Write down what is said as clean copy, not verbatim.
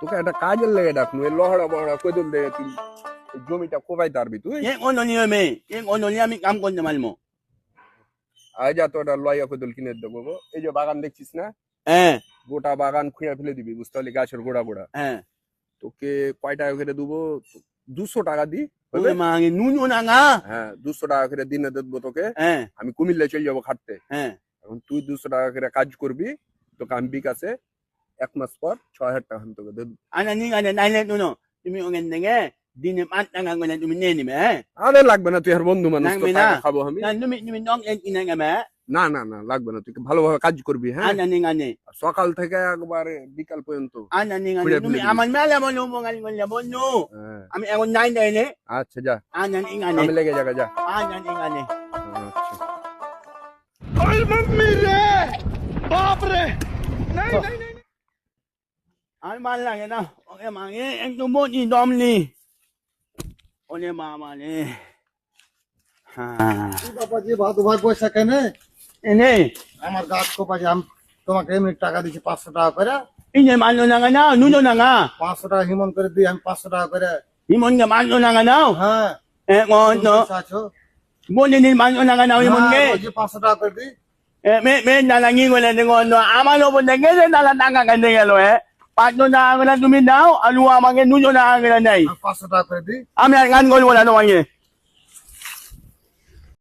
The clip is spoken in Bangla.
তোকে একটা কাজের লেগে ডাকনু এই লহড়া বহড়া কইদুল দে তুই জমিটা কোপাই তারবি তুই অন্য নিয়মে অন্য নিয়মে কাম করতে পারবো আয় যা তোটা লয়া কইদুল কিনে দেবো গো। এই যে বাগান দেখছিস না হ্যাঁ গোটা বাগান খুঁড়ে ফেলে দিবি বুঝতে পারলি গাছের গোড়া গোড়া হ্যাঁ তোকে কয় টাকা করে দেবো 200 টাকা দি ওরে মাগে নুন না না হ্যাঁ 200 টাকা করে দিনে দেবো তোকে হ্যাঁ আমি কুমিল্লা চলে যাবো খাটতে হ্যাঁ এখন তুই 200 টাকা করে কাজ করবি তোকে আমি বিকাশে 1 মাস পর 6,000 টাকা আমি তোকে দেবো আনা নি আনা নাইলে নুনো তুমি ওখান থেকে দিনে 5 টাকা করে তুমি নিয়ে নিবে হ্যাঁ আরে লাগবে না তুই আর বন্ধু মানুষ তো লাগবে না। টাকা খাবো আমি না তুমি নক এন কিনা গামে না না না লাগবে না তুই ভালোভাবে কাজ করবি হ্যাঁ আনা নি আনে আর সকাল থেকে একবারে বিকাল পর্যন্ত আনা নি খুঁড়ে আনে তুমি ফেলে দিবি। আমার মেলা বলো মঙ্গল বলে বন্ধু হ্যাঁ, আমি এখন নাই দেয় আচ্ছা যা আনা নি আনে আমি লেগে যাগা যা আনা নি আনে আচ্ছা আর ভাল লাগে না ওকে মাগে একটু বনি দমনি ওরে মামা রে হ্যাঁ বাবাজি ভাদু ভাই পয়সা কেনে এনে আমার গাছ কোপাজি আমি তোমাকে এমনি টাকা দিচ্ছি 500 টাকা করে এই যে মানলো না না নুনো না না 500 টাকা হিমন করে দিই আমি 500 টাকা করে হিমনকে মানলো না না হ্যাঁ এখন তো পয়সা আছো বনি দিন মানলো না না হিমনকে ওই যে 500 টাকা করে দিই মে নালাঙ্গি বলে দেখো আমার ওপর দেখে যে নালা টাকা কাটে গেল 500 টাকা করে তুমি দাও আর ও আমাকে 200 টাকা করে নেই আমি 500 টাকা করে দিই আমি আর গান করবো না তোমাকে